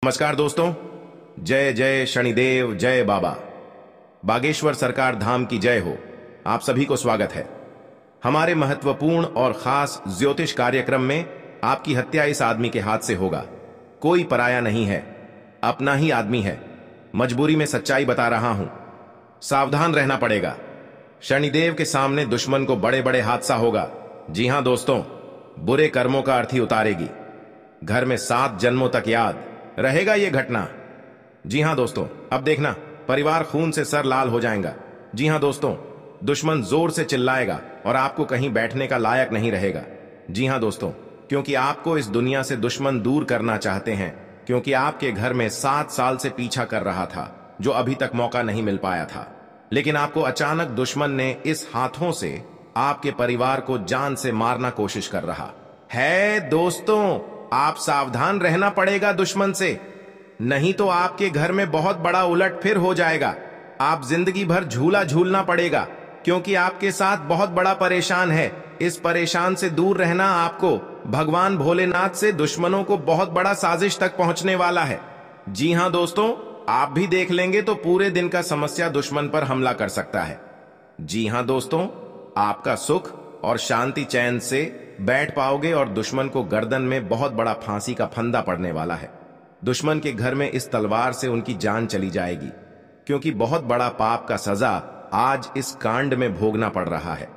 नमस्कार दोस्तों। जय जय शनिदेव, जय बाबा। बागेश्वर सरकार धाम की जय हो। आप सभी को स्वागत है हमारे महत्वपूर्ण और खास ज्योतिष कार्यक्रम में। आपकी हत्या इस आदमी के हाथ से होगा। कोई पराया नहीं है, अपना ही आदमी है। मजबूरी में सच्चाई बता रहा हूं, सावधान रहना पड़ेगा। शनिदेव के सामने दुश्मन को बड़े बड़े हादसा होगा। जी हां दोस्तों, बुरे कर्मों का अर्थी उतारेगी। घर में 7 जन्मों तक याद रहेगा ये घटना। जी हां दोस्तों, अब देखना, परिवार खून से सर लाल हो जाएगा। जी हां दोस्तों, दुश्मन जोर से चिल्लाएगा और आपको कहीं बैठने का लायक नहीं रहेगा। जी हां दोस्तों, क्योंकि आपको इस दुनिया से दुश्मन दूर करना चाहते हैं, क्योंकि आपके घर में 7 साल से पीछा कर रहा था, जो अभी तक मौका नहीं मिल पाया था। लेकिन आपको अचानक दुश्मन ने इस हाथों से आपके परिवार को जान से मारना कोशिश कर रहा है। दोस्तों, आप सावधान रहना पड़ेगा दुश्मन से, नहीं तो आपके घर में बहुत बड़ा उलटफेर हो जाएगा। आप जिंदगी भर झूला झूलना पड़ेगा, क्योंकि आपके साथ बहुत बड़ा परेशान है। इस परेशान से दूर रहना आपको भगवान भोलेनाथ से दुश्मनों को बहुत बड़ा साजिश तक पहुंचने वाला है। जी हां दोस्तों, आप भी देख लेंगे तो पूरे दिन का समस्या दुश्मन पर हमला कर सकता है। जी हां दोस्तों, आपका सुख और शांति चैन से बैठ पाओगे और दुश्मन को गर्दन में बहुत बड़ा फांसी का फंदा पड़ने वाला है। दुश्मन के घर में इस तलवार से उनकी जान चली जाएगी, क्योंकि बहुत बड़ा पाप का सजा आज इस कांड में भोगना पड़ रहा है।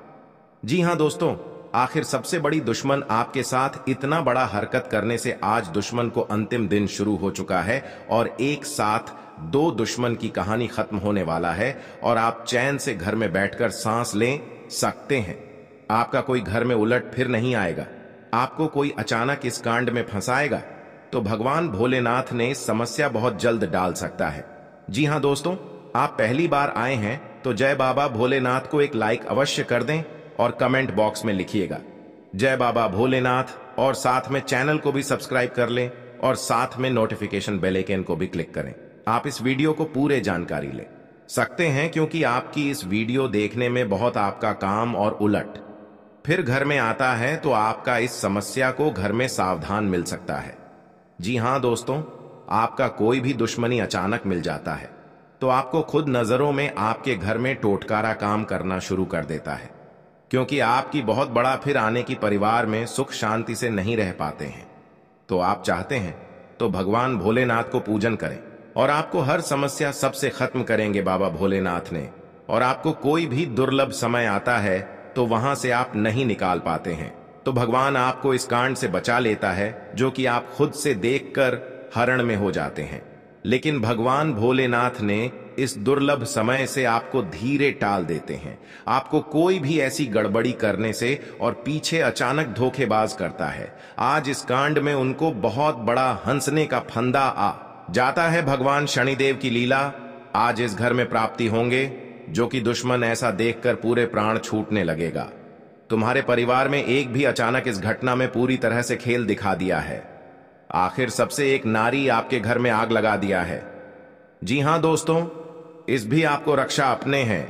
जी हां दोस्तों, आखिर सबसे बड़ी दुश्मन आपके साथ इतना बड़ा हरकत करने से आज दुश्मन को अंतिम दिन शुरू हो चुका है और एक साथ 2 दुश्मन की कहानी खत्म होने वाला है और आप चैन से घर में बैठकर सांस ले सकते हैं। आपका कोई घर में उलट फिर नहीं आएगा। आपको कोई अचानक इस कांड में फंसाएगा तो भगवान भोलेनाथ ने समस्या बहुत जल्द डाल सकता है। जी हां दोस्तों, आप पहली बार आए हैं तो जय बाबा भोलेनाथ को एक लाइक अवश्य कर दें और कमेंट बॉक्स में लिखिएगा जय बाबा भोलेनाथ, और साथ में चैनल को भी सब्सक्राइब कर लें और साथ में नोटिफिकेशन बेल आइकन को भी क्लिक करें। आप इस वीडियो को पूरे जानकारी ले सकते हैं, क्योंकि आपकी इस वीडियो देखने में बहुत आपका काम और उलट फिर घर में आता है तो आपका इस समस्या को घर में सावधान मिल सकता है। जी हां दोस्तों, आपका कोई भी दुश्मनी अचानक मिल जाता है तो आपको खुद नजरों में आपके घर में टोटकारा काम करना शुरू कर देता है, क्योंकि आपकी बहुत बड़ा फिर आने की परिवार में सुख शांति से नहीं रह पाते हैं। तो आप चाहते हैं तो भगवान भोलेनाथ को पूजन करें और आपको हर समस्या सबसे खत्म करेंगे बाबा भोलेनाथ ने। और आपको कोई भी दुर्लभ समय आता है तो वहां से आप नहीं निकाल पाते हैं, तो भगवान आपको इस कांड से बचा लेता है, जो कि आप खुद से देखकर हरण में हो जाते हैं। लेकिन भगवान भोलेनाथ ने इस दुर्लभ समय से आपको धीरे टाल देते हैं। आपको कोई भी ऐसी गड़बड़ी करने से और पीछे अचानक धोखेबाज करता है। आज इस कांड में उनको बहुत बड़ा हंसने का फंदा आ जाता है। भगवान शनिदेव की लीला आज इस घर में प्राप्ति होंगे, जो कि दुश्मन ऐसा देखकर पूरे प्राण छूटने लगेगा। तुम्हारे परिवार में एक भी अचानक इस घटना में पूरी तरह से खेल दिखा दिया है। आखिर सबसे एक नारी आपके घर में आग लगा दिया है। जी हां दोस्तों, इस भी आपको रक्षा अपने हैं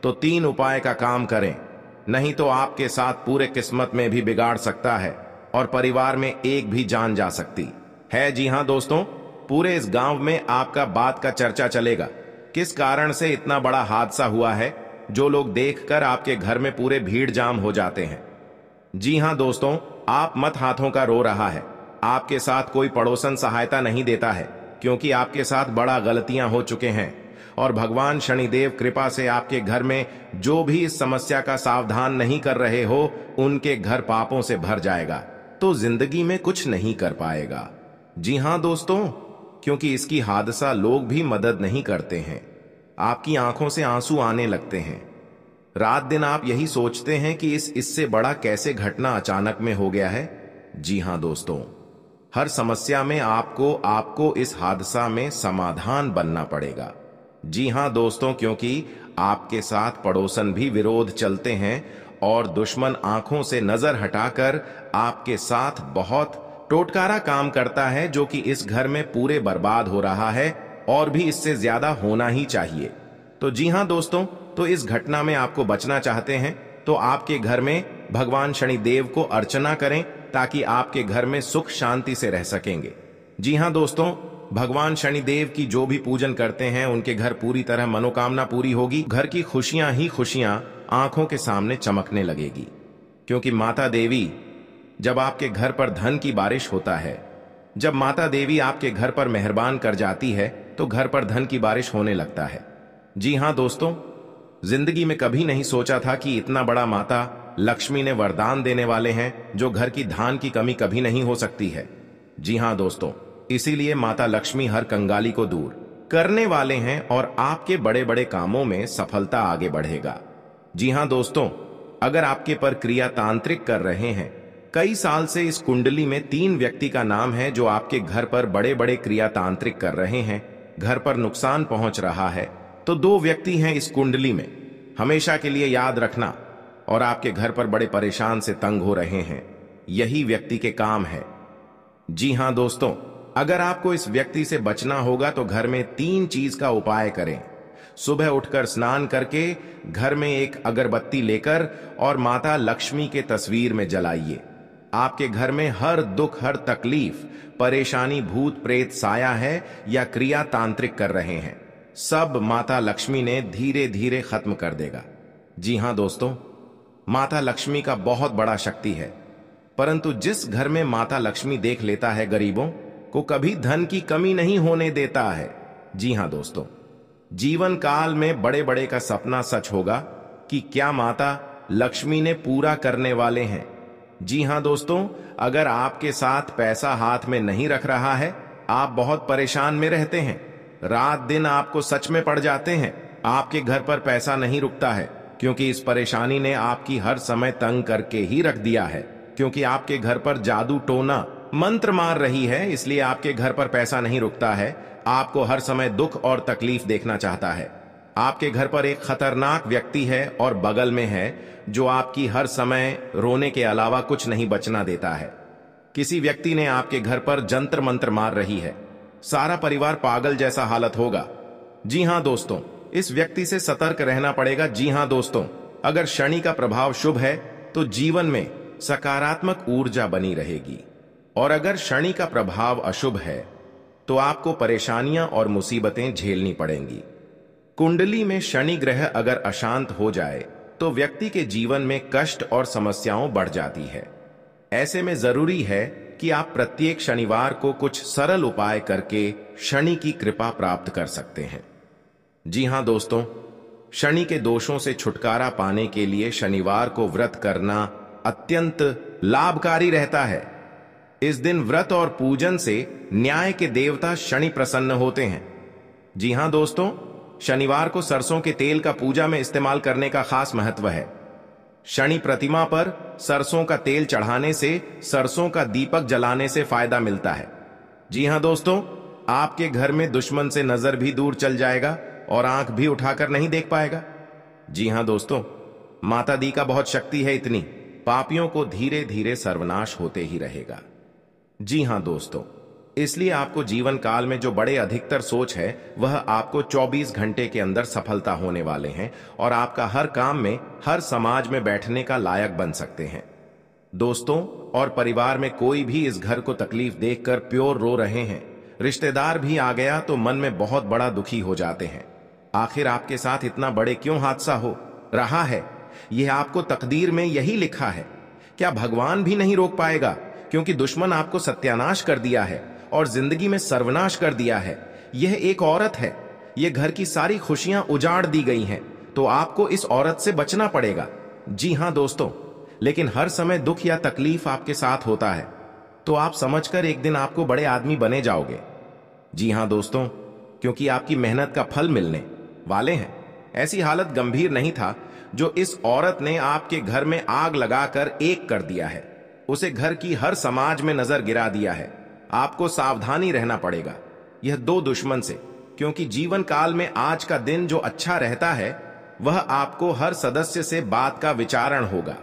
तो 3 उपाय का काम करें, नहीं तो आपके साथ पूरे किस्मत में भी बिगाड़ सकता है और परिवार में एक भी जान जा सकती है। जी हां दोस्तों, पूरे इस गांव में आपका बात का चर्चा चलेगा, किस कारण से इतना बड़ा हादसा हुआ है, जो लोग देखकर आपके घर में पूरे भीड़ जाम हो जाते हैं। जी हां दोस्तों, आप मत हाथों का रो रहा है। आपके साथ कोई पड़ोसन सहायता नहीं देता है, क्योंकि आपके साथ बड़ा गलतियां हो चुके हैं और भगवान शनिदेव कृपा से आपके घर में जो भी इस समस्या का सावधान नहीं कर रहे हो, उनके घर पापों से भर जाएगा, तो जिंदगी में कुछ नहीं कर पाएगा। जी हां दोस्तों, क्योंकि इसकी हादसा लोग भी मदद नहीं करते हैं। आपकी आंखों से आंसू आने लगते हैं। रात दिन आप यही सोचते हैं कि इससे बड़ा कैसे घटना अचानक में हो गया है। जी हां दोस्तों, हर समस्या में आपको इस हादसा में समाधान बनना पड़ेगा। जी हां दोस्तों, क्योंकि आपके साथ पड़ोसन भी विरोध चलते हैं और दुश्मन आंखों से नजर हटाकर आपके साथ बहुत टोटकारा काम करता है, जो कि इस घर में पूरे बर्बाद हो रहा है और भी इससे ज्यादा होना ही चाहिए। तो जी हां दोस्तों, तो इस घटना में आपको बचना चाहते हैं तो आपके घर में भगवान शनिदेव को अर्चना करें, ताकि आपके घर में सुख शांति से रह सकेंगे। जी हां दोस्तों, भगवान शनिदेव की जो भी पूजन करते हैं उनके घर पूरी तरह मनोकामना पूरी होगी। घर की खुशियां ही खुशियां आंखों के सामने चमकने लगेगी, क्योंकि माता देवी जब आपके घर पर धन की बारिश होता है, जब माता देवी आपके घर पर मेहरबान कर जाती है तो घर पर धन की बारिश होने लगता है। जी हां दोस्तों, जिंदगी में कभी नहीं सोचा था कि इतना बड़ा माता लक्ष्मी ने वरदान देने वाले हैं जो घर की धान की कमी कभी नहीं हो सकती है। जी हां दोस्तों, इसीलिए माता लक्ष्मी हर कंगाली को दूर करने वाले हैं और आपके बड़े बड़े कामों में सफलता आगे बढ़ेगा। जी हां दोस्तों, अगर आपके पर क्रिया तांत्रिक कर रहे हैं, कई साल से इस कुंडली में 3 व्यक्ति का नाम है जो आपके घर पर बड़े बड़े क्रिया तांत्रिक कर रहे हैं, घर पर नुकसान पहुंच रहा है, तो 2 व्यक्ति हैं इस कुंडली में, हमेशा के लिए याद रखना। और आपके घर पर बड़े परेशान से तंग हो रहे हैं, यही व्यक्ति के काम है। जी हां दोस्तों, अगर आपको इस व्यक्ति से बचना होगा तो घर में 3 चीज का उपाय करें। सुबह उठकर स्नान करके घर में एक अगरबत्ती लेकर और माता लक्ष्मी के तस्वीर में जलाइए। आपके घर में हर दुख, हर तकलीफ, परेशानी, भूत प्रेत साया है या क्रिया तांत्रिक कर रहे हैं, सब माता लक्ष्मी ने धीरे धीरे खत्म कर देगा। जी हां दोस्तों, माता लक्ष्मी का बहुत बड़ा शक्ति है, परंतु जिस घर में माता लक्ष्मी देख लेता है गरीबों को कभी धन की कमी नहीं होने देता है। जी हां दोस्तों, जीवन काल में बड़े बड़े का सपना सच होगा कि क्या माता लक्ष्मी ने पूरा करने वाले हैं। जी हां दोस्तों, अगर आपके साथ पैसा हाथ में नहीं रख रहा है, आप बहुत परेशान में रहते हैं, रात दिन आपको सच में पड़ जाते हैं, आपके घर पर पैसा नहीं रुकता है, क्योंकि इस परेशानी ने आपकी हर समय तंग करके ही रख दिया है, क्योंकि आपके घर पर जादू टोना मंत्र मार रही है, इसलिए आपके घर पर पैसा नहीं रुकता है, आपको हर समय दुख और तकलीफ देखना चाहता है। आपके घर पर एक खतरनाक व्यक्ति है और बगल में है जो आपकी हर समय रोने के अलावा कुछ नहीं बचना देता है। किसी व्यक्ति ने आपके घर पर जंतर मंत्र मार रही है, सारा परिवार पागल जैसा हालत होगा। जी हां दोस्तों, इस व्यक्ति से सतर्क रहना पड़ेगा। जी हां दोस्तों, अगर शनि का प्रभाव शुभ है तो जीवन में सकारात्मक ऊर्जा बनी रहेगी, और अगर शनि का प्रभाव अशुभ है तो आपको परेशानियां और मुसीबतें झेलनी पड़ेंगी। कुंडली में शनि ग्रह अगर अशांत हो जाए तो व्यक्ति के जीवन में कष्ट और समस्याओं बढ़ जाती है। ऐसे में जरूरी है कि आप प्रत्येक शनिवार को कुछ सरल उपाय करके शनि की कृपा प्राप्त कर सकते हैं। जी हां दोस्तों, शनि के दोषों से छुटकारा पाने के लिए शनिवार को व्रत करना अत्यंत लाभकारी रहता है। इस दिन व्रत और पूजन से न्याय के देवता शनि प्रसन्न होते हैं। जी हां दोस्तों, शनिवार को सरसों के तेल का पूजा में इस्तेमाल करने का खास महत्व है। शनि प्रतिमा पर सरसों का तेल चढ़ाने से, सरसों का दीपक जलाने से फायदा मिलता है। जी हां दोस्तों, आपके घर में दुश्मन से नजर भी दूर चल जाएगा और आंख भी उठाकर नहीं देख पाएगा। जी हां दोस्तों, माता दी का बहुत शक्ति है, इतनी पापियों को धीरे धीरे सर्वनाश होते ही रहेगा। जी हां दोस्तों, इसलिए आपको जीवन काल में जो बड़े अधिकतर सोच है वह आपको 24 घंटे के अंदर सफलता होने वाले हैं और आपका हर काम में, हर समाज में बैठने का लायक बन सकते हैं। दोस्तों और परिवार में कोई भी इस घर को तकलीफ देखकर प्योर रो रहे हैं, रिश्तेदार भी आ गया तो मन में बहुत बड़ा दुखी हो जाते हैं। आखिर आपके साथ इतना बड़े क्यों हादसा हो रहा है? यह आपको तकदीर में यही लिखा है। क्या भगवान भी नहीं रोक पाएगा? क्योंकि दुश्मन आपको सत्यानाश कर दिया है और जिंदगी में सर्वनाश कर दिया है। यह एक औरत है, यह घर की सारी खुशियां उजाड़ दी गई हैं, तो आपको इस औरत से बचना पड़ेगा। जी हां दोस्तों, लेकिन हर समय दुख या तकलीफ आपके साथ होता है, तो आप समझकर एक दिन आपको बड़े आदमी बने जाओगे। जी हां दोस्तों, क्योंकि आपकी मेहनत का फल मिलने वाले हैं। ऐसी हालत गंभीर नहीं था जो इस औरत ने आपके घर में आग लगाकर एक कर दिया है, उसे घर की हर समाज में नजर गिरा दिया है। आपको सावधानी रहना पड़ेगा यह 2 दुश्मन से, क्योंकि जीवन काल में आज का दिन जो अच्छा रहता है वह आपको हर सदस्य से बात का विचारण होगा।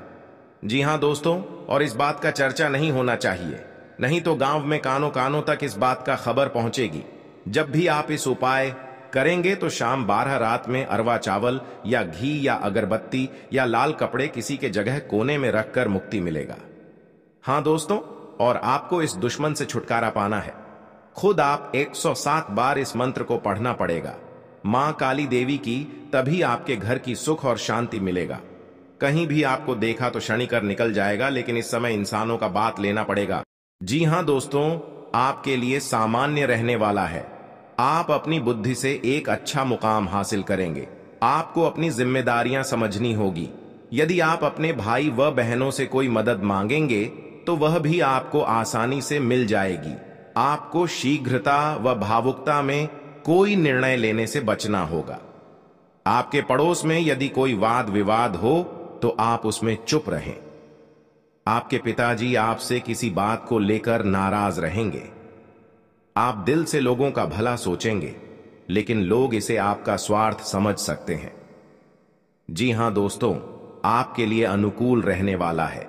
जी हां दोस्तों, और इस बात का चर्चा नहीं होना चाहिए, नहीं तो गांव में कानों कानों तक इस बात का खबर पहुंचेगी। जब भी आप इस उपाय करेंगे तो शाम 12 रात में अरवा चावल या घी या अगरबत्ती या लाल कपड़े किसी के जगह कोने में रखकर मुक्ति मिलेगा। हां दोस्तों, और आपको इस दुश्मन से छुटकारा पाना है, खुद आप 107 बार इस मंत्र को पढ़ना पड़ेगा। मां काली देवी की, तभी आपके घर की सुख और शांति मिलेगा। कहीं भी आपको देखा तो क्षणिकर निकल जाएगा, लेकिन इस समय इंसानों का बात लेना पड़ेगा। जी हां दोस्तों, आपके लिए सामान्य रहने वाला है। आप अपनी बुद्धि से एक अच्छा मुकाम हासिल करेंगे। आपको अपनी जिम्मेदारियां समझनी होगी। यदि आप अपने भाई व बहनों से कोई मदद मांगेंगे तो वह भी आपको आसानी से मिल जाएगी। आपको शीघ्रता व भावुकता में कोई निर्णय लेने से बचना होगा। आपके पड़ोस में यदि कोई वाद विवाद हो तो आप उसमें चुप रहें। आपके पिताजी आपसे किसी बात को लेकर नाराज रहेंगे। आप दिल से लोगों का भला सोचेंगे, लेकिन लोग इसे आपका स्वार्थ समझ सकते हैं। जी हां दोस्तों, आपके लिए अनुकूल रहने वाला है।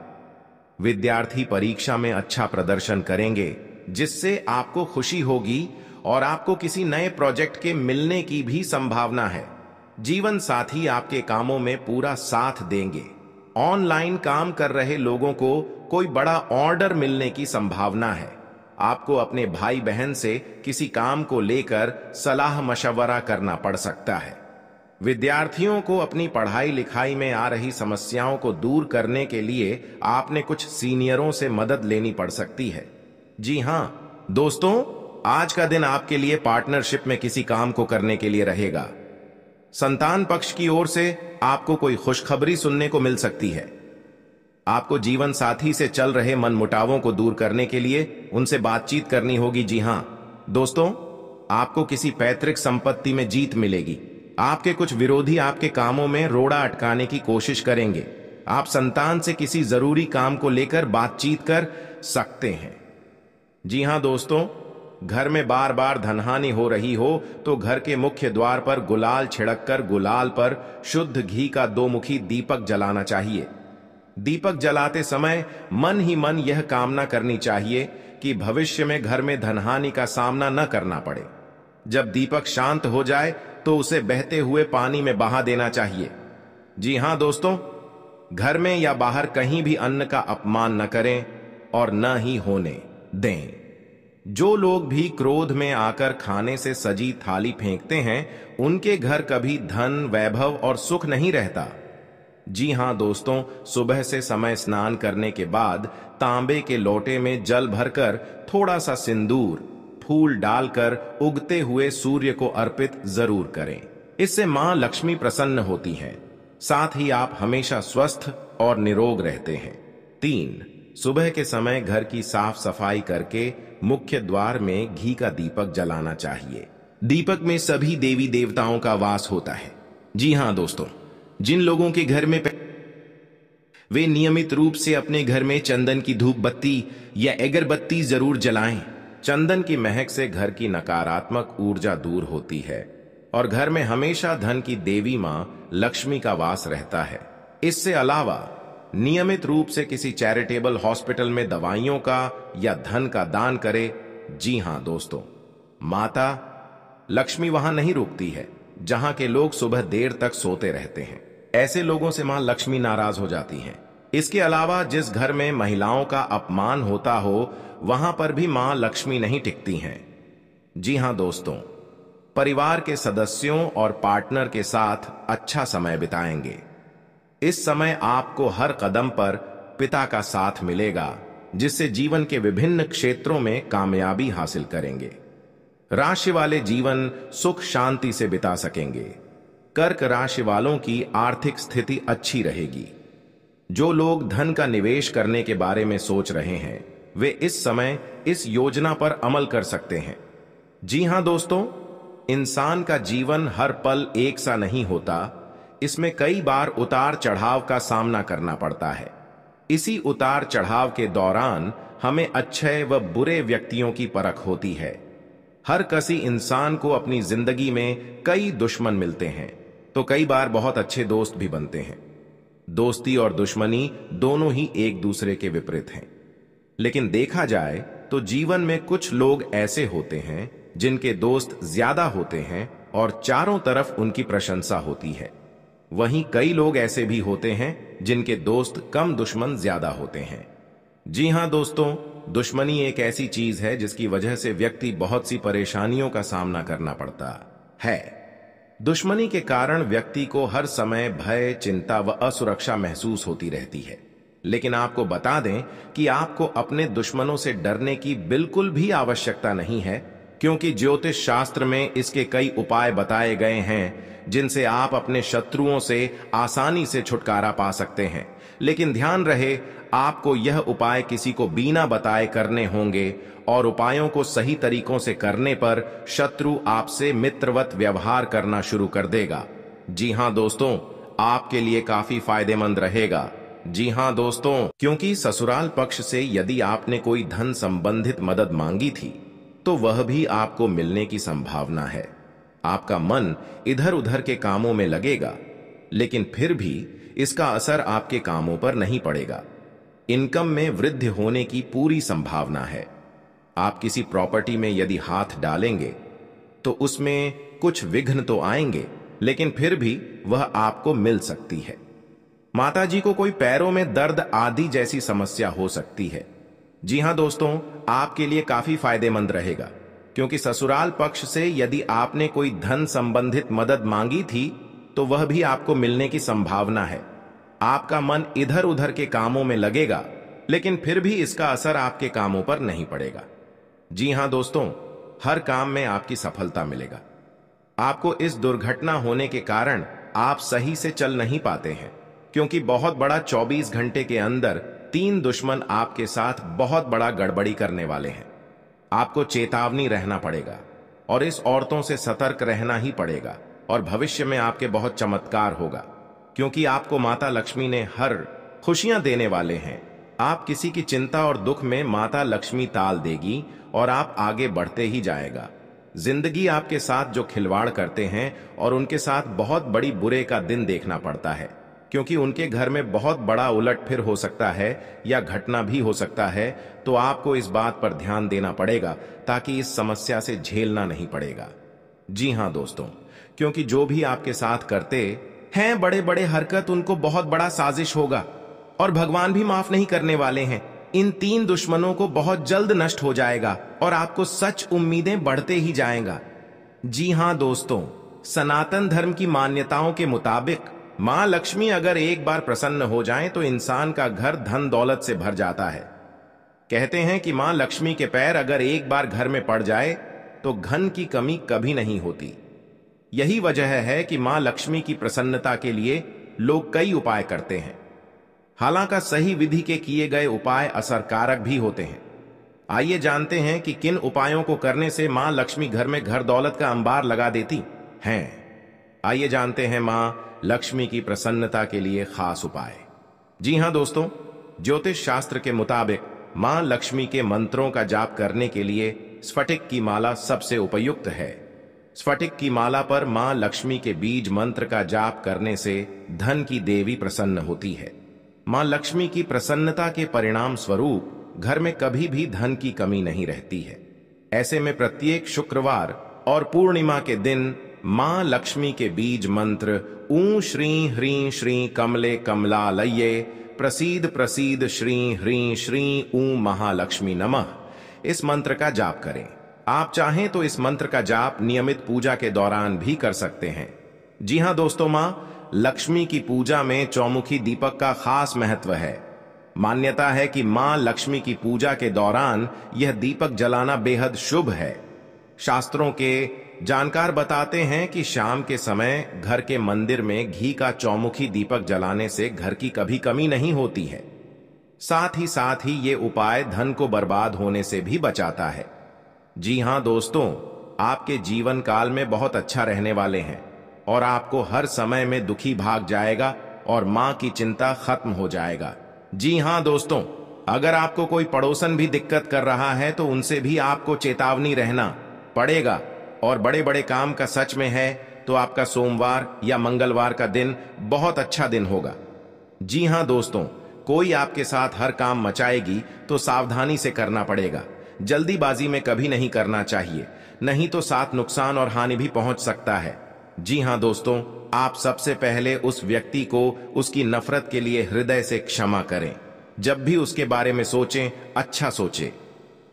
विद्यार्थी परीक्षा में अच्छा प्रदर्शन करेंगे, जिससे आपको खुशी होगी और आपको किसी नए प्रोजेक्ट के मिलने की भी संभावना है। जीवन साथी आपके कामों में पूरा साथ देंगे। ऑनलाइन काम कर रहे लोगों को कोई बड़ा ऑर्डर मिलने की संभावना है। आपको अपने भाई बहन से किसी काम को लेकर सलाह मशवरा करना पड़ सकता है। विद्यार्थियों को अपनी पढ़ाई लिखाई में आ रही समस्याओं को दूर करने के लिए आपने कुछ सीनियरों से मदद लेनी पड़ सकती है। जी हां दोस्तों, आज का दिन आपके लिए पार्टनरशिप में किसी काम को करने के लिए रहेगा। संतान पक्ष की ओर से आपको कोई खुशखबरी सुनने को मिल सकती है। आपको जीवन साथी से चल रहे मनमुटावों को दूर करने के लिए उनसे बातचीत करनी होगी। जी हां दोस्तों, आपको किसी पैतृक संपत्ति में जीत मिलेगी। आपके कुछ विरोधी आपके कामों में रोड़ा अटकाने की कोशिश करेंगे। आप संतान से किसी जरूरी काम को लेकर बातचीत कर सकते हैं। जी हां दोस्तों, घर में बार बार धनहानि हो रही हो तो घर के मुख्य द्वार पर गुलाल छिड़ककर गुलाल पर शुद्ध घी का 2-मुखी दीपक जलाना चाहिए। दीपक जलाते समय मन ही मन यह कामना करनी चाहिए कि भविष्य में घर में धनहानि का सामना न करना पड़े। जब दीपक शांत हो जाए तो उसे बहते हुए पानी में बहा देना चाहिए। जी हां दोस्तों, घर में या बाहर कहीं भी अन्न का अपमान न करें और न ही होने दें। जो लोग भी क्रोध में आकर खाने से सजी थाली फेंकते हैं, उनके घर कभी धन, वैभव और सुख नहीं रहता। जी हां दोस्तों, सुबह से समय स्नान करने के बाद तांबे के लोटे में जल भरकर थोड़ा सा सिंदूर, फूल डालकर उगते हुए सूर्य को अर्पित जरूर करें। इससे मां लक्ष्मी प्रसन्न होती हैं। साथ ही आप हमेशा स्वस्थ और निरोग रहते हैं। 3, सुबह के समय घर की साफ सफाई करके मुख्य द्वार में घी का दीपक जलाना चाहिए। दीपक में सभी देवी देवताओं का वास होता है। जी हां दोस्तों, जिन लोगों के घर में वे नियमित रूप से अपने घर में चंदन की धूप बत्ती या अगरबत्ती जरूर जलाएं। चंदन की महक से घर की नकारात्मक ऊर्जा दूर होती है और घर में हमेशा धन की देवी मां लक्ष्मी का वास रहता है। इससे अलावा नियमित रूप से किसी चैरिटेबल हॉस्पिटल में दवाइयों का या धन का दान करें। जी हां दोस्तों, माता लक्ष्मी वहां नहीं रुकती है जहां के लोग सुबह देर तक सोते रहते हैं। ऐसे लोगों से मां लक्ष्मी नाराज हो जाती हैं। इसके अलावा जिस घर में महिलाओं का अपमान होता हो, वहां पर भी मां लक्ष्मी नहीं टिकती हैं। जी हां दोस्तों, परिवार के सदस्यों और पार्टनर के साथ अच्छा समय बिताएंगे। इस समय आपको हर कदम पर पिता का साथ मिलेगा, जिससे जीवन के विभिन्न क्षेत्रों में कामयाबी हासिल करेंगे। राशि वाले जीवन सुख शांति से बिता सकेंगे। कर्क राशि वालों की आर्थिक स्थिति अच्छी रहेगी। जो लोग धन का निवेश करने के बारे में सोच रहे हैं, वे इस समय इस योजना पर अमल कर सकते हैं। जी हां दोस्तों, इंसान का जीवन हर पल एक सा नहीं होता। इसमें कई बार उतार चढ़ाव का सामना करना पड़ता है। इसी उतार चढ़ाव के दौरान हमें अच्छे व बुरे व्यक्तियों की परख होती है। हर किसी इंसान को अपनी जिंदगी में कई दुश्मन मिलते हैं, तो कई बार बहुत अच्छे दोस्त भी बनते हैं। दोस्ती और दुश्मनी दोनों ही एक दूसरे के विपरीत हैं। लेकिन देखा जाए तो जीवन में कुछ लोग ऐसे होते हैं जिनके दोस्त ज्यादा होते हैं और चारों तरफ उनकी प्रशंसा होती है। वहीं कई लोग ऐसे भी होते हैं जिनके दोस्त कम, दुश्मन ज्यादा होते हैं। जी हां दोस्तों, दुश्मनी एक ऐसी चीज है जिसकी वजह से व्यक्ति बहुत सी परेशानियों का सामना करना पड़ता है। दुश्मनी के कारण व्यक्ति को हर समय भय, चिंता व असुरक्षा महसूस होती रहती है। लेकिन आपको बता दें कि आपको अपने दुश्मनों से डरने की बिल्कुल भी आवश्यकता नहीं है, क्योंकि ज्योतिष शास्त्र में इसके कई उपाय बताए गए हैं जिनसे आप अपने शत्रुओं से आसानी से छुटकारा पा सकते हैं। लेकिन ध्यान रहे, आपको यह उपाय किसी को बिना बताए करने होंगे और उपायों को सही तरीकों से करने पर शत्रु आपसे मित्रवत व्यवहार करना शुरू कर देगा। जी हां दोस्तों, आपके लिए काफी फायदेमंद रहेगा। जी हां दोस्तों, क्योंकि ससुराल पक्ष से यदि आपने कोई धन संबंधित मदद मांगी थी तो वह भी आपको मिलने की संभावना है। आपका मन इधर उधर के कामों में लगेगा, लेकिन फिर भी इसका असर आपके कामों पर नहीं पड़ेगा। इनकम में वृद्धि होने की पूरी संभावना है। आप किसी प्रॉपर्टी में यदि हाथ डालेंगे तो उसमें कुछ विघ्न तो आएंगे, लेकिन फिर भी वह आपको मिल सकती है। माताजी को कोई पैरों में दर्द आदि जैसी समस्या हो सकती है। जी हां दोस्तों, आपके लिए काफी फायदेमंद रहेगा, क्योंकि ससुराल पक्ष से यदि आपने कोई धन संबंधित मदद मांगी थी तो वह भी आपको मिलने की संभावना है। आपका मन इधर उधर के कामों में लगेगा, लेकिन फिर भी इसका असर आपके कामों पर नहीं पड़ेगा। जी हां दोस्तों, हर काम में आपकी सफलता मिलेगा। आपको इस दुर्घटना होने के कारण आप सही से चल नहीं पाते हैं, क्योंकि बहुत बड़ा 24 घंटे के अंदर 3 दुश्मन आपके साथ बहुत बड़ा गड़बड़ी करने वाले हैं। आपको चेतावनी रहना पड़ेगा और इस औरतों से सतर्क रहना ही पड़ेगा, और भविष्य में आपके बहुत चमत्कार होगा, क्योंकि आपको माता लक्ष्मी ने हर खुशियां देने वाले हैं। आप किसी की चिंता और दुख में माता लक्ष्मी ताल देगी और आप आगे बढ़ते ही जाएगा। जिंदगी आपके साथ जो खिलवाड़ करते हैं और उनके साथ बहुत बड़ी बुरे का दिन देखना पड़ता है, क्योंकि उनके घर में बहुत बड़ा उलटफेर हो सकता है या घटना भी हो सकता है। तो आपको इस बात पर ध्यान देना पड़ेगा ताकि इस समस्या से झेलना नहीं पड़ेगा। जी हां दोस्तों, क्योंकि जो भी आपके साथ करते हैं बड़े बड़े हरकत, उनको बहुत बड़ा साजिश होगा और भगवान भी माफ नहीं करने वाले हैं। इन 3 दुश्मनों को बहुत जल्द नष्ट हो जाएगा और आपको सच उम्मीदें बढ़ते ही जाएगा। जी हां दोस्तों, सनातन धर्म की मान्यताओं के मुताबिक मां लक्ष्मी अगर एक बार प्रसन्न हो जाएं तो इंसान का घर धन दौलत से भर जाता है। कहते हैं कि मां लक्ष्मी के पैर अगर एक बार घर में पड़ जाए तो धन की कमी कभी नहीं होती। यही वजह है कि मां लक्ष्मी की प्रसन्नता के लिए लोग कई उपाय करते हैं। हालांकि सही विधि के किए गए उपाय असरकारक भी होते हैं। आइए जानते हैं कि किन उपायों को करने से मां लक्ष्मी घर में घर दौलत का अंबार लगा देती हैं। आइए जानते हैं मां लक्ष्मी की प्रसन्नता के लिए खास उपाय। जी हां दोस्तों, ज्योतिष शास्त्र के मुताबिक मां लक्ष्मी के मंत्रों का जाप करने के लिए स्फटिक की माला सबसे उपयुक्त है। स्फटिक की माला पर मां लक्ष्मी के बीज मंत्र का जाप करने से धन की देवी प्रसन्न होती है। मां लक्ष्मी की प्रसन्नता के परिणाम स्वरूप घर में कभी भी धन की कमी नहीं रहती है। ऐसे में प्रत्येक शुक्रवार और पूर्णिमा के दिन मां लक्ष्मी के बीज मंत्र ऊ श्री ह्रीं श्री कमले कमलालये प्रसीद प्रसीद श्री ह्रीं श्री ऊ महालक्ष्मी नमः, इस मंत्र का जाप करें। आप चाहें तो इस मंत्र का जाप नियमित पूजा के दौरान भी कर सकते हैं। जी हां दोस्तों, मां लक्ष्मी की पूजा में चौमुखी दीपक का खास महत्व है। मान्यता है कि मां लक्ष्मी की पूजा के दौरान यह दीपक जलाना बेहद शुभ है। शास्त्रों के जानकार बताते हैं कि शाम के समय घर के मंदिर में घी का चौमुखी दीपक जलाने से घर की कभी कमी नहीं होती है। साथ ही ये उपाय धन को बर्बाद होने से भी बचाता है। जी हां दोस्तों, आपके जीवन काल में बहुत अच्छा रहने वाले हैं और आपको हर समय में दुखी भाग जाएगा और मां की चिंता खत्म हो जाएगा। जी हां दोस्तों, अगर आपको कोई पड़ोसन भी दिक्कत कर रहा है तो उनसे भी आपको चेतावनी रहना पड़ेगा। और बड़े बड़े काम का सच में है तो आपका सोमवार या मंगलवार का दिन बहुत अच्छा दिन होगा। जी हां दोस्तों, कोई आपके साथ हर काम मचाएगी तो सावधानी से करना पड़ेगा। जल्दीबाजी में कभी नहीं करना चाहिए, नहीं तो साथ नुकसान और हानि भी पहुंच सकता है। जी हां दोस्तों, आप सबसे पहले उस व्यक्ति को उसकी नफरत के लिए हृदय से क्षमा करें। जब भी उसके बारे में सोचें, अच्छा सोचें।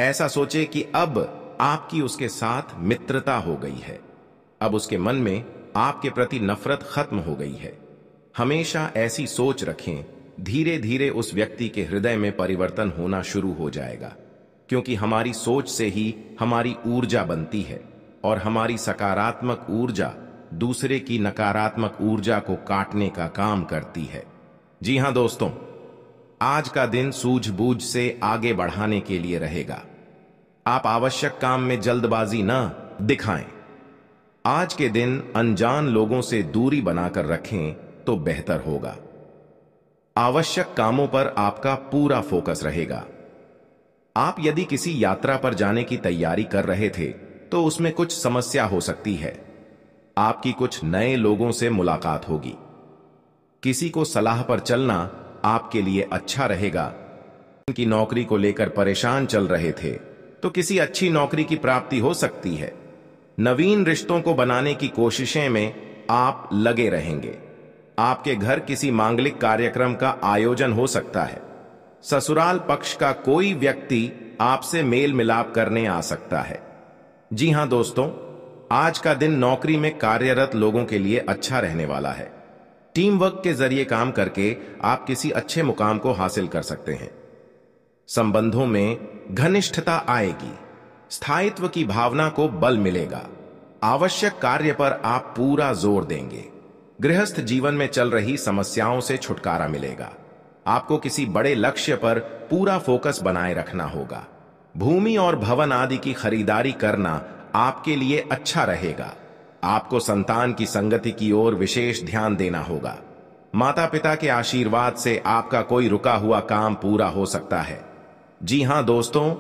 ऐसा सोचें कि अब आपकी उसके साथ मित्रता हो गई है, अब उसके मन में आपके प्रति नफरत खत्म हो गई है। हमेशा ऐसी सोच रखें, धीरे धीरे उस व्यक्ति के हृदय में परिवर्तन होना शुरू हो जाएगा, क्योंकि हमारी सोच से ही हमारी ऊर्जा बनती है और हमारी सकारात्मक ऊर्जा दूसरे की नकारात्मक ऊर्जा को काटने का काम करती है। जी हां दोस्तों, आज का दिन सूझबूझ से आगे बढ़ाने के लिए रहेगा। आप आवश्यक काम में जल्दबाजी न दिखाएं। आज के दिन अनजान लोगों से दूरी बनाकर रखें तो बेहतर होगा। आवश्यक कामों पर आपका पूरा फोकस रहेगा। आप यदि किसी यात्रा पर जाने की तैयारी कर रहे थे तो उसमें कुछ समस्या हो सकती है। आपकी कुछ नए लोगों से मुलाकात होगी। किसी को सलाह पर चलना आपके लिए अच्छा रहेगा। उनकी नौकरी को लेकर परेशान चल रहे थे तो किसी अच्छी नौकरी की प्राप्ति हो सकती है। नवीन रिश्तों को बनाने की कोशिशें में आप लगे रहेंगे। आपके घर किसी मांगलिक कार्यक्रम का आयोजन हो सकता है। ससुराल पक्ष का कोई व्यक्ति आपसे मेल मिलाप करने आ सकता है। जी हां दोस्तों, आज का दिन नौकरी में कार्यरत लोगों के लिए अच्छा रहने वाला है। टीम वर्क के जरिए काम करके आप किसी अच्छे मुकाम को हासिल कर सकते हैं। संबंधों में घनिष्ठता आएगी। स्थायित्व की भावना को बल मिलेगा। आवश्यक कार्य पर आप पूरा जोर देंगे। गृहस्थ जीवन में चल रही समस्याओं से छुटकारा मिलेगा। आपको किसी बड़े लक्ष्य पर पूरा फोकस बनाए रखना होगा। भूमि और भवन आदि की खरीदारी करना आपके लिए अच्छा रहेगा। आपको संतान की संगति की ओर विशेष ध्यान देना होगा। माता पिता के आशीर्वाद से आपका कोई रुका हुआ काम पूरा हो सकता है। जी हां दोस्तों,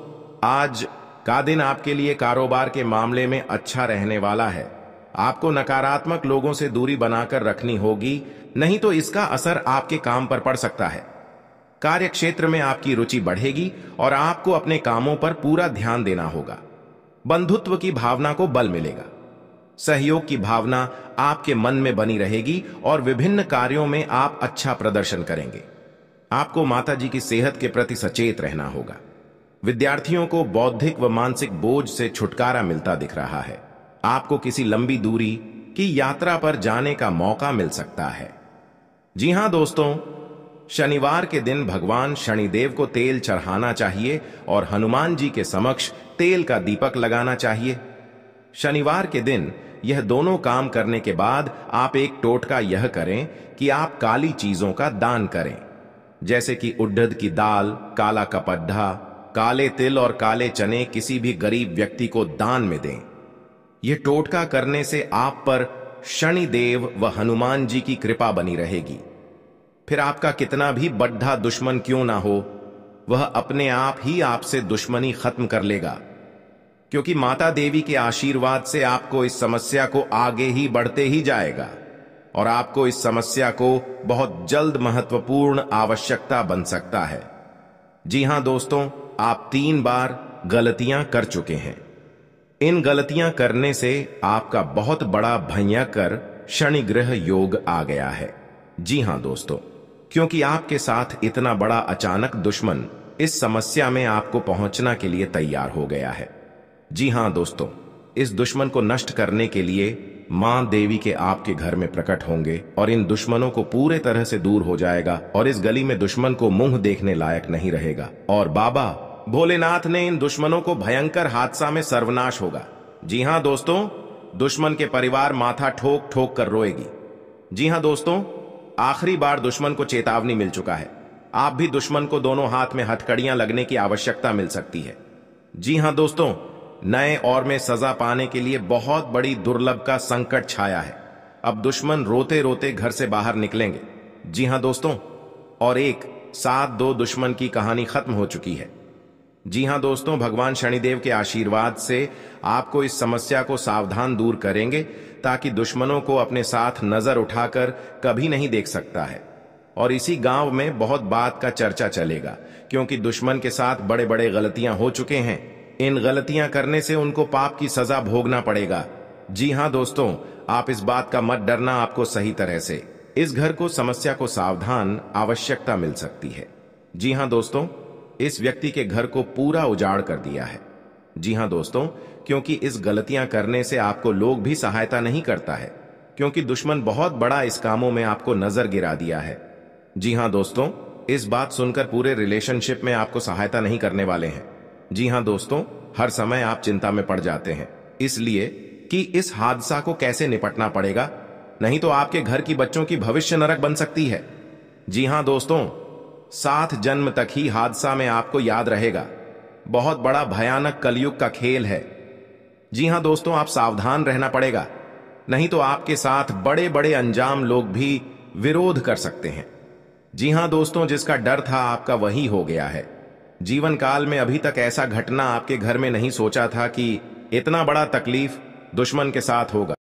आज का दिन आपके लिए कारोबार के मामले में अच्छा रहने वाला है। आपको नकारात्मक लोगों से दूरी बनाकर रखनी होगी, नहीं तो इसका असर आपके काम पर पड़ सकता है। कार्य क्षेत्र में आपकी रुचि बढ़ेगी और आपको अपने कामों पर पूरा ध्यान देना होगा। बंधुत्व की भावना को बल मिलेगा। सहयोग की भावना आपके मन में बनी रहेगी और विभिन्न कार्यों में आप अच्छा प्रदर्शन करेंगे। आपको माताजी की सेहत के प्रति सचेत रहना होगा। विद्यार्थियों को बौद्धिक व मानसिक बोझ से छुटकारा मिलता दिख रहा है। आपको किसी लंबी दूरी की यात्रा पर जाने का मौका मिल सकता है। जी हां दोस्तों, शनिवार के दिन भगवान शनिदेव को तेल चढ़ाना चाहिए और हनुमान जी के समक्ष तेल का दीपक लगाना चाहिए। शनिवार के दिन यह दोनों काम करने के बाद आप एक टोटका यह करें कि आप काली चीजों का दान करें, जैसे कि उड़द की दाल, काला कपड्ढा, काले तिल और काले चने किसी भी गरीब व्यक्ति को दान में दें। यह टोटका करने से आप पर शनिदेव व हनुमान जी की कृपा बनी रहेगी। फिर आपका कितना भी बड्ढा दुश्मन क्यों ना हो, वह अपने आप ही आपसे दुश्मनी खत्म कर लेगा, क्योंकि माता देवी के आशीर्वाद से आपको इस समस्या को आगे ही बढ़ते ही जाएगा और आपको इस समस्या को बहुत जल्द महत्वपूर्ण आवश्यकता बन सकता है। जी हां दोस्तों, आप 3 बार गलतियां कर चुके हैं। इन गलतियां करने से आपका बहुत बड़ा भयंकर शनिग्रह योग आ गया है। जी हां दोस्तों, क्योंकि आपके साथ इतना बड़ा अचानक दुश्मन इस समस्या में आपको पहुंचना के लिए तैयार हो गया है। जी हां दोस्तों, इस दुश्मन को नष्ट करने के लिए मां देवी के आपके घर में प्रकट होंगे और इन दुश्मनों को पूरे तरह से दूर हो जाएगा और इस गली में दुश्मन को मुंह देखने लायक नहीं रहेगा और बाबा भोलेनाथ ने इन दुश्मनों को भयंकर हादसा में सर्वनाश होगा। जी हां दोस्तों, दुश्मन के परिवार माथा ठोक ठोक कर रोएगी। जी हां दोस्तों, आखिरी बार दुश्मन को चेतावनी मिल चुका है। आप भी दुश्मन को दोनों हाथ में हथकड़ियां लगने की आवश्यकता मिल सकती है। जी हां दोस्तों, नए और में सजा पाने के लिए बहुत बड़ी दुर्लभ का संकट छाया है। अब दुश्मन रोते रोते घर से बाहर निकलेंगे। जी हां दोस्तों, और एक 7-2 दुश्मन की कहानी खत्म हो चुकी है। जी हां दोस्तों, भगवान शनिदेव के आशीर्वाद से आपको इस समस्या को सावधान दूर करेंगे ताकि दुश्मनों को अपने साथ नजर उठाकर कभी नहीं देख सकता है। और इसी गांव में बहुत बात का चर्चा चलेगा, क्योंकि दुश्मन के साथ बड़े बड़े गलतियां हो चुके हैं। इन गलतियां करने से उनको पाप की सजा भोगना पड़ेगा। जी हां दोस्तों, आप इस बात का मत डरना, आपको सही तरह से इस घर को समस्या को सावधान आवश्यकता मिल सकती है। जी हां दोस्तों, इस व्यक्ति के घर को पूरा उजाड़ कर दिया है। जी हां दोस्तों, क्योंकि इस गलतियां करने से आपको लोग भी सहायता नहीं करता है, क्योंकि दुश्मन बहुत बड़ा इस कामों में आपको नजर गिरा दिया है। जी हां दोस्तों, इस बात सुनकर पूरे रिलेशनशिप में आपको सहायता नहीं करने वाले हैं। जी हां दोस्तों, हर समय आप चिंता में पड़ जाते हैं इसलिए कि इस हादसा को कैसे निपटना पड़ेगा, नहीं तो आपके घर की बच्चों की भविष्य नरक बन सकती है। जी हां दोस्तों, 7 जन्म तक ही हादसा में आपको याद रहेगा। बहुत बड़ा भयानक कलयुग का खेल है। जी हां दोस्तों, आप सावधान रहना पड़ेगा, नहीं तो आपके साथ बड़े बड़े अंजाम लोग भी विरोध कर सकते हैं। जी हां दोस्तों, जिसका डर था आपका वही हो गया है। जीवन काल में अभी तक ऐसा घटना आपके घर में नहीं सोचा था कि इतना बड़ा तकलीफ दुश्मन के साथ होगा।